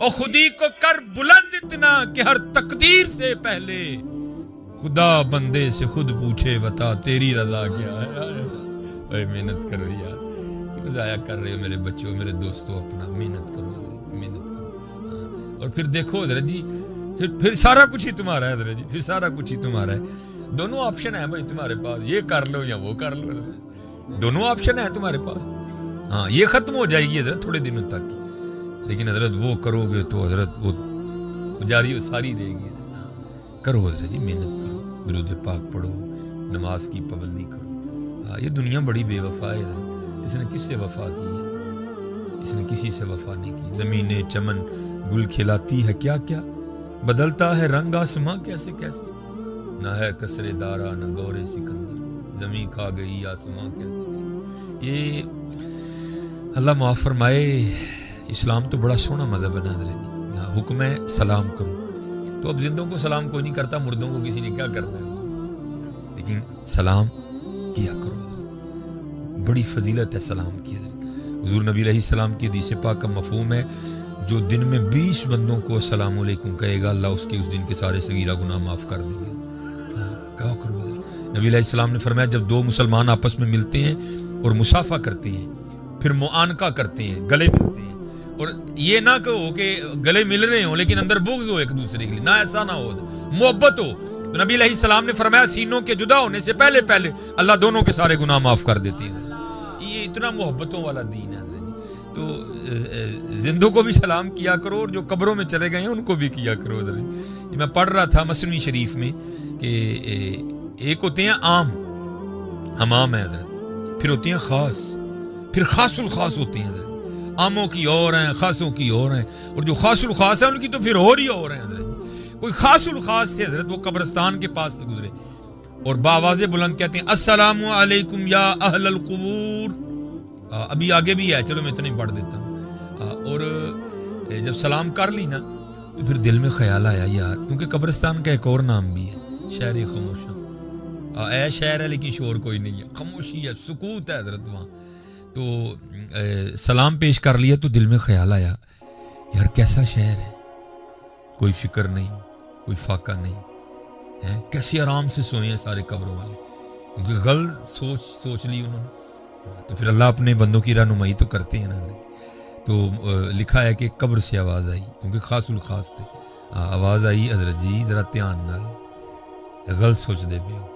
اور خودی کو کر بلند اتنا کہ ہر تقدیر سے پہلے خدا بندے سے خود پوچھے بتا تیری رضا کیا ہے. اے محنت کرو یار, کیوں ضائع کر رہے ہو میرے بچوں, میرے دوستوں, اپنا محنت کرو, محنت کرو. اور پھر دیکھو حضرت جی, پھر سارا کچھ ہی تمہارا ہے حضرت جی, پھر سارا کچھ ہی تمہارا ہے. دونوں آپشن ہیں بھائی تمہارے پاس, یہ کر لو یا وہ کر لو, دونوں آپشن ہیں تمہارے پاس. ہاں یہ ختم ہو جائے گی حضرت تھوڑے دنوں تک, لیکن حضرت وہ کرو گے تو حضرت وہ جاری و ساری رہے گی. کرو حضرت جی, محنت کرو, درود پاک پڑھو, نماز کی پابندی کرو. یہ دنیا بڑی بے وفا ہے حضرت, اس نے کس سے وفا کی ہے, اس نے کسی سے وفا نہیں کی. زمین چمن گل کھلاتی ہے کیا کیا, بدلتا ہے رنگ آسماں کیسے کیسے. نہ ہے کسر دارا نہ گور سکندر, زمین کھا گئی آسماں کیسے کیسے. یہ اللہ معاف فرمائے, اسلام تو بڑا سونا مذہب ہے نا حضرت. حکم ہے سلام کرو, تو اب زندوں کو سلام کوئی نہیں کرتا, مردوں کو کسی نے کیا کرنا ہے, لیکن سلام کیا کرو. بڑی فضیلت ہے سلام کی. حضور نبی علیہ السلام کی حدیث پاک کا مفہوم ہے, جو دن میں 20 بندوں کو السلام علیکم کہے گا, اللہ اس کے اس دن کے سارے صغیرہ گناہ معاف کر دیں گے. کہا کرو. نبی علیہ السلام نے فرمایا جب دو مسلمان آپس میں ملتے ہیں اور مصافحہ کرتے ہیں, پھر معانقہ کرتے ہیں, گلے ملتے ہیں, اور یہ نہ کہو کہ گلے مل رہے ہوں لیکن اندر بغض ہو ایک دوسرے کے لیے, نہ ایسا نہ ہو, محبت ہو. تو نبی علیہ السلام نے فرمایا سینوں کے جدا ہونے سے پہلے پہلے اللہ دونوں کے سارے گناہ معاف کر دیتے ہیں. یہ اتنا محبتوں والا دین ہے. تو زندوں کو بھی سلام کیا کرو, اور جو قبروں میں چلے گئے ہیں ان کو بھی کیا کرو. میں پڑھ رہا تھا مثنوی شریف میں کہ ایک ہوتے ہیں عام, حمام ہے حضرت, پھر ہوتے ہیں خاص, پھر خاص الخاص ہوتے ہیں حضرت. عاموں کی اور ہیں, خاصوں کی اور ہیں, اور جو خاص الخاص ہیں ان کی تو پھر اور ہی اور ہیں حضرت. کوئی خاص الخاص سے حضرت وہ قبرستان کے پاس سے گزرے اور باواز بلند کہتے ہیں السلام علیکم یا اہل القبور. ابھی آگے بھی ہے, چلو میں اتنا ہی پڑھ دیتا ہوں. اور جب سلام کر لی نا تو پھر دل میں خیال آیا یار, کیونکہ قبرستان کا ایک اور نام بھی ہے شہر خاموشاں. اے شہر ہے لیکن شور کوئی نہیں ہے, خاموشی ہے, سکوت ہے حضرت وہاں. تو سلام پیش کر لیا تو دل میں خیال آیا یار کیسا شہر ہے, کوئی فکر نہیں, کوئی فاقہ نہیں ہے, کیسے آرام سے سوئے ہیں سارے قبروں والے, کیونکہ غلط سوچ لی انہوں نے. تو پھر اللہ اپنے بندوں کی رہنمائی تو کرتے ہیں نا. تو لکھا ہے کہ قبر سے آواز آئی, کیونکہ خاص الخاص تھے. آواز آئی حضرت جی ذرا دھیان نال, غلط سوچ دے پے ہو.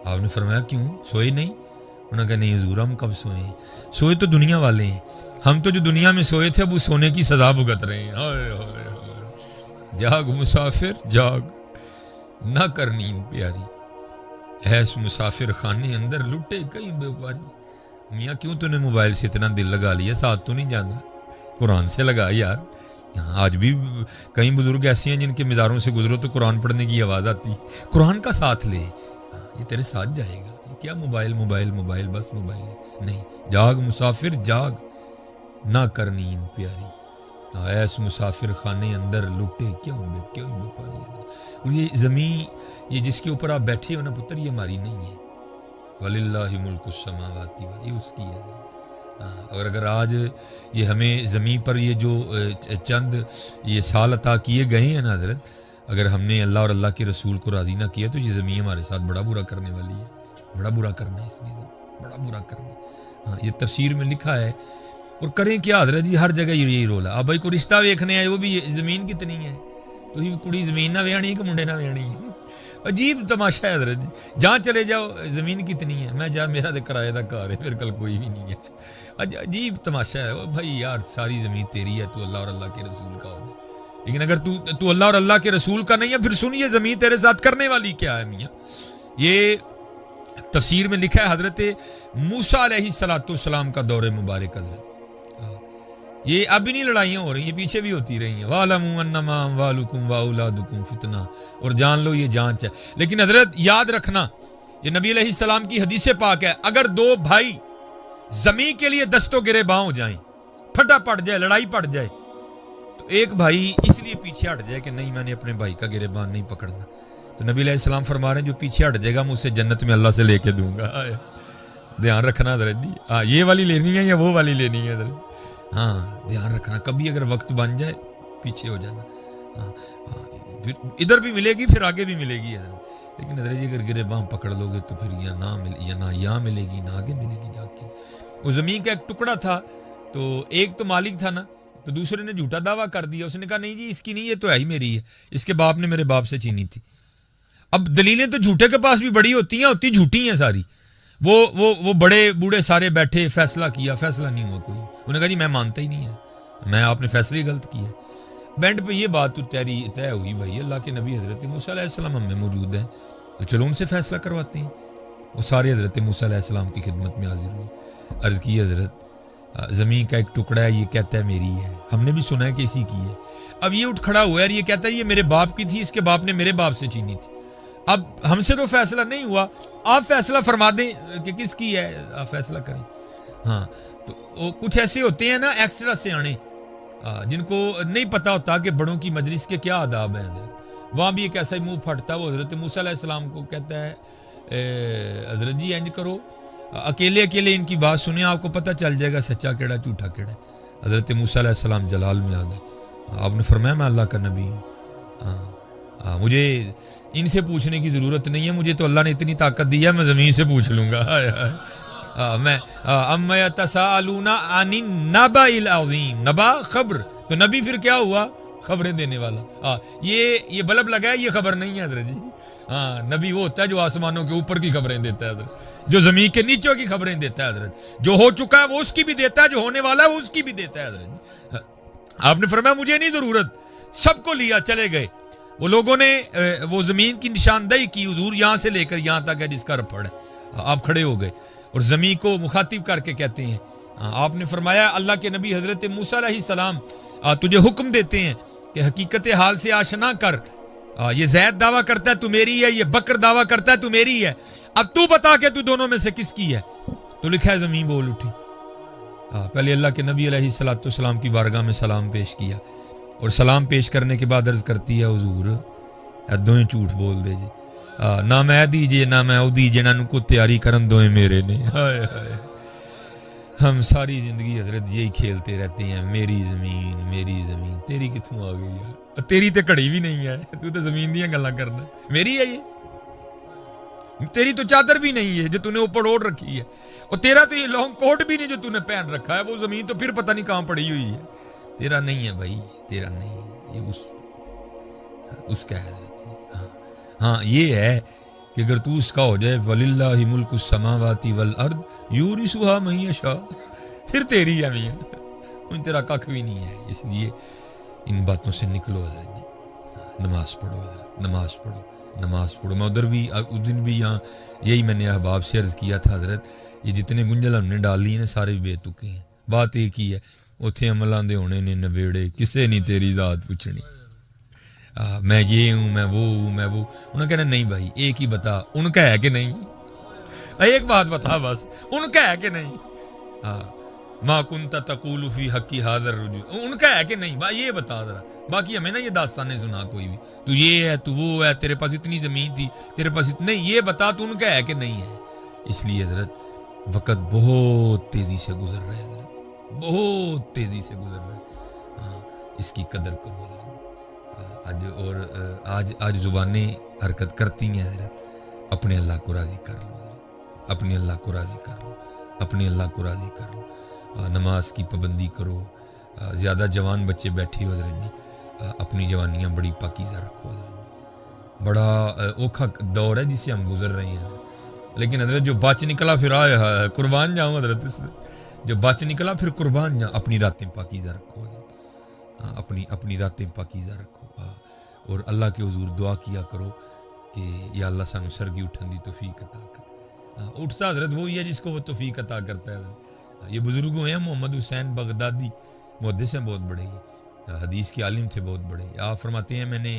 آپ نے فرمایا کیوں, سوئے نہیں؟ انہوں نے کہا نہیں حضور ہم کب سوئے ہیں, سوئے تو دنیا والے ہیں, ہم تو جو دنیا میں سوئے تھے اب وہ سونے کی سزا بھگت رہے ہیں. ہائے ہائے ہائے, جاگ مسافر جاگ, نہ کر نیند پیاری, ایس مسافر خانے اندر لٹے کئی بیوپاری. میاں کیوں تو نے موبائل سے اتنا دل لگا لیا, ساتھ تو نہیں جانا, قرآن سے لگا یار. آج بھی کئی بزرگ ایسے ہیں جن کے مزاروں سے گزرو تو قرآن پڑھنے کی آواز آتی, قرآن کا ساتھ لے, یہ تیرے ساتھ جائے گا. کیا موبائل موبائل موبائل, بس موبائل نہیں. جاگ مسافر جاگ, نہ کر نیند پیاری, ایس مسافر خانے اندر لٹے کیوں بیپاری. اور یہ زمین یہ جس کے اوپر آپ بیٹھے ہو نا پتر, یہ ہماری نہیں ہے. وَلِلَّهِ مُلْكُ السَّمَاوَاتِ وَالْأَرْضِ, یہ اس کی ہے. اور اگر آج یہ ہمیں زمین پر یہ جو چند یہ سال عطا کیے گئے ہیں نا حضرت, اگر ہم نے اللہ اور اللہ کے رسول کو راضی نہ کیا تو یہ زمین ہمارے ساتھ بڑا برا کرنے والی ہے, بڑا برا کرنا ہے, اس لیے بڑا برا کرنا. یہ تفسیر میں لکھا ہے. اور کریں کیا حضرت جی, ہر جگہ یہی رول ہے. اب بھائی کوئی رشتہ ویکھنے آئے, وہ بھی زمین کتنی ہے, تو ہی کڑی زمین نہ ویانی کہ منڈے نہ ویانی ہے. عجیب تماشا ہے حضرت جی, جہاں چلے جاؤ زمین کتنی ہے, میں جا میرا تو کرایہ کا کار ہے, پھر کل کوئی بھی نہیں ہے. عجیب تماشا ہے بھائی یار, ساری زمین تیری ہے, تو اللہ اور اللہ کے رسول کا ہو, لیکن اگر تو اللہ اور اللہ کے رسول کا نہیں ہے, پھر سن یہ زمین تیرے ساتھ کرنے والی کیا ہے میاں. یہ تفسیر میں لکھا ہے حضرت موسیٰ علیہ السلام کا دور مبارک حضرت. یہ اب نہیں لڑائیاں ہو رہی ہیں, پیچھے بھی ہوتی رہی ہیں. وَاعْلَمُوا أَنَّمَا أَمْوَالُكُمْ وَأَوْلَادُكُمْ فِتْنَةٌ, اور جان لو یہ جانچ ہے. لیکن حضرت یاد رکھنا, یہ نبی علیہ السلام کی حدیث پاک ہے, اگر دو بھائی زمین کے لیے دستوں گرے باں ہو جائیں, پھٹا پڑ جائے, لڑائی پڑ جائے, تو ایک بھائی اس لیے پیچھے ہٹ جائے کہ نہیں میں نے اپنے بھائی کا گرے باں نہیں پکڑنا, تو نبی علیہ السلام فرما رہے ہیں جو پیچھے ہٹ جائے گا میں اسے جنت میں اللہ سے لے کے دوں گا. دھیان رکھنا حضرت جی, یہ والی لینی ہے یا وہ والی لینی ہے حضرت. ہاں دھیان رکھنا, کبھی اگر وقت بن جائے پیچھے ہو جانا. پھر ادھر بھی ملے گی، پھر آگے بھی ملے گی حضرت. لیکن حضرت جی اگر گرے بام پکڑ لو گے تو پھر یا نہ یہاں ملے گی نہ آگے ملے گی جا کے. وہ زمین کا ایک ٹکڑا تھا، تو ایک تو مالک تھا نا، تو دوسرے نے جھوٹا دعویٰ کر دیا. اس نے کہا نہیں جی اس کی نہیں، یہ تو ہے ہی میری ہے، اس کے باپ نے میرے باپ سے چھینی تھی. اب دلیلیں تو جھوٹے کے پاس بھی بڑی ہوتی ہیں، ہوتی جھوٹی ہیں ساری. وہ بڑے بوڑھے سارے بیٹھے، فیصلہ کیا، فیصلہ نہیں ہوا کوئی. انہوں نے کہا جی میں مانتا ہی نہیں ہے، میں آپ نے فیصلہ ہی غلط کیا. بینڈ پہ یہ بات تو طے ہوئی بھائی اللہ کے نبی حضرت موسیٰ علیہ السلام ہم میں موجود ہیں، تو چلو ان سے فیصلہ کرواتے ہیں. وہ سارے حضرت موسیٰ علیہ السلام کی خدمت میں حاضر ہوئے. عرض کی حضرت زمین کا ایک ٹکڑا ہے، یہ کہتا ہے میری ہے، ہم نے بھی سنا ہے کہ اسی کی ہے. اب یہ اٹھ کھڑا ہوا ہے اور یہ کہتا ہے یہ میرے باپ کی تھی، اس کے باپ نے میرے باپ سے چھینی تھی. اب ہم سے تو فیصلہ نہیں ہوا، آپ فیصلہ فرما دیں کہ کس کی ہے، آپ فیصلہ کریں. ہاں تو کچھ ایسے ہوتے ہیں نا ایکسٹرا سیانے، جن کو نہیں پتا ہوتا کہ بڑوں کی مجلس کے کیا آداب ہیں. حضرت وہاں بھی ایک ایسا ہی منہ پھٹتا، وہ حضرت موسیٰ علیہ السلام کو کہتا ہے حضرت جی انج کرو، اکیلے ان کی بات سنیں، آپ کو پتہ چل جائے گا سچا کیڑا جھوٹا کیڑا. حضرت موسیٰ علیہ السلام جلال میں آ گئے. آپ نے فرمایا میں اللہ کا نبی ہوں، مجھے ان سے پوچھنے کی ضرورت نہیں ہے، مجھے تو اللہ نے اتنی طاقت دی ہے میں زمین سے پوچھ لوں گا. میں اما یتساءلون عن النبأ العظیم، نبا خبر، تو نبی پھر کیا ہوا؟ خبریں دینے والا. یہ بلب لگا ہے، یہ خبر نہیں ہے حضرت جی. نبی وہ ہوتا ہے جو آسمانوں کے اوپر کی خبریں دیتا ہے حضرت، جو زمین کے نیچوں کی خبریں دیتا ہے حضرت، جو ہو چکا ہے وہ اس کی بھی دیتا ہے، جو ہونے والا ہے وہ اس کی بھی دیتا ہے حضرت. آپ نے فرمایا مجھے نہیں ضرورت، سب کو لیا چلے گئے. وہ لوگوں نے وہ زمین کی نشاندہی کی، حضور یہاں سے لے کر یہاں تک ہے جس کا رپڑ ہے. آپ کھڑے ہو گئے اور زمین کو مخاطب کر کے کہتے ہیں، آپ نے فرمایا اللہ کے نبی حضرت موسیٰ علیہ السلام تجھے حکم دیتے ہیں کہ حقیقت حال سے آشنا کر. یہ زید دعویٰ کرتا ہے تو میری ہے، یہ بکر دعویٰ کرتا ہے تو میری ہے، اب تو بتا کہ تو دونوں میں سے کس کی ہے. تو لکھا ہے زمین بول اٹھی. پہلے اللہ کے نبی علیہ السلام کی بارگاہ میں سلام پیش کیا، اور سلام پیش کرنے کے بعد عرض کرتی ہے حضور دوئیں جھوٹ بول دے جی، نہ میں دیجئے نہ میں او دیجئے، نہ کو تیاری کرن دوئیں میرے نے. ہائے ہائے، ہم ساری زندگی حضرت یہی کھیلتے رہتے ہیں، میری زمین تیری کتوں آ گئی ہے؟ تیری تے کڑی بھی نہیں ہے، تو تے زمین دیاں گلاں کرنا. میری ہے یہ، تیری تو چادر بھی نہیں ہے جو تو نے اوپر اوڑھ رکھی ہے، اور تیرا تو یہ لانگ کوٹ بھی نہیں جو تو نے پہن رکھا ہے. وہ زمین تو پھر پتہ نہیں کہاں پڑی ہوئی ہے. تیرا نہیں ہے بھائی، تیرا نہیں ہے، یہ اس کا ہے حضرت. ہاں یہ ہے کہ اگر تو اس کا ہو جائے وَلِلَّهِ مُلْكُ السَّمَاوَاتِ وَالْأَرْضِ يُورِثُهَا مَن يَشَاءُ، پھر تیری ہے میاں، ان تیرا ککھ بھی نہیں ہے. اس لیے ان باتوں سے نکلو حضرت جی. نماز پڑھو حضرت، نماز پڑھو. میں ادھر بھی اس دن بھی یہاں یہی میں نے احباب سے عرض کیا تھا حضرت، یہ جتنے گنجل ہم نے ڈال لیے ہیں سارے بے تکے ہیں. بات ایک ہی ہے، اتھے عملاں دے ہونے نے نبیڑے، کسے نہیں تیری ذات پوچھنی. میں یہ ہوں، میں وہ ہوں، میں وہ. انہوں نے کہنا نہیں بھائی ایک ہی بتا، ان کا ہے کہ نہیں؟ ایک بات بتا بس، ان کا ہے کہ نہیں؟ ما کنت تقول فی حقی ھذا الرجل، ان کا ہے کہ نہیں بھائی یہ بتا ذرا. باقی ہمیں نا یہ داستانیں سنا کوئی بھی، تو یہ ہے تو وہ ہے، تیرے پاس اتنی زمین تھی، تیرے پاس اتنی، یہ بتا تو ان کا ہے کہ نہیں ہے. اس لیے حضرت وقت بہت تیزی سے گزر رہا ہے حضرت، بہت تیزی سے گزر رہا ہے. اس کی قدر کرو حضرت. آج زبانیں حرکت کرتی ہیں حضرت. اپنے اللہ کو راضی کر لو حضرت، اپنے اللہ کو راضی کر لو، اپنے اللہ کو راضی کر لو. نماز کی پابندی کرو. زیادہ جوان بچے بیٹھے ہو حضرت جی، اپنی جوانیاں بڑی پاکیزہ رکھو حضرت. بڑا اوکھا دور ہے جس سے ہم گزر رہے ہیں، لیکن حضرت جو بچ نکلا پھر آئے قربان جاؤں حضرت. اس میں جو بچ نکلا پھر قربان جاؤں. اپنی راتیں پاکیزہ رکھو حضرت، اپنی راتیں پاکیزہ رکھو. اور اللہ کے حضور دعا کیا کرو کہ یا اللہ سانو سرگی اٹھن دی توفیق عطا کر. اٹھتا حضرت وہی ہے جس کو وہ توفیق عطا کرتا ہے. یہ بزرگوں ہیں، محمد حسین بغدادی محدث ہیں بہت بڑے، حدیث کے عالم تھے بہت بڑے. آپ فرماتے ہیں میں نے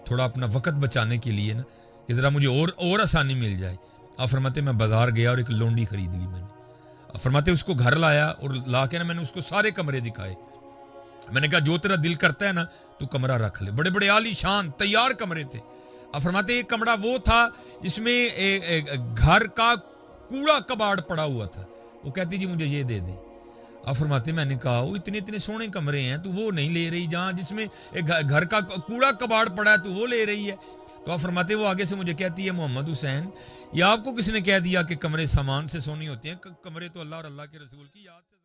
تھوڑا اپنا وقت بچانے کے لیے نا کہ ذرا مجھے اور آسانی مل جائے، آپ فرماتے ہیں میں بازار گیا اور ایک لونڈی خرید لی میں نے. فرماتے اس کو گھر لایا اور لا کے نا میں نے اس کو سارے کمرے دکھائے. میں نے کہا جو تیرا دل کرتا ہے نا تو کمرہ رکھ لے. بڑے بڑے عالی شان تیار کمرے تھے. اب فرماتے ایک کمرہ وہ تھا جس میں گھر کا کوڑا کباڑ پڑا ہوا تھا. وہ کہتی جی مجھے یہ دے دیں. آپ فرماتے میں نے کہا وہ اتنے اتنے سونے کمرے ہیں تو وہ نہیں لے رہی، جہاں جس میں ایک گھر کا کوڑا کباڑ پڑا ہے تو وہ لے رہی ہے. تو آپ فرماتے وہ آگے سے مجھے کہتی ہے محمد حسین یہ آپ کو کس نے کہہ دیا کہ کمرے سامان سے سونی ہوتے ہیں؟ کمرے تو اللہ اور اللہ کے رسول کی یاد سے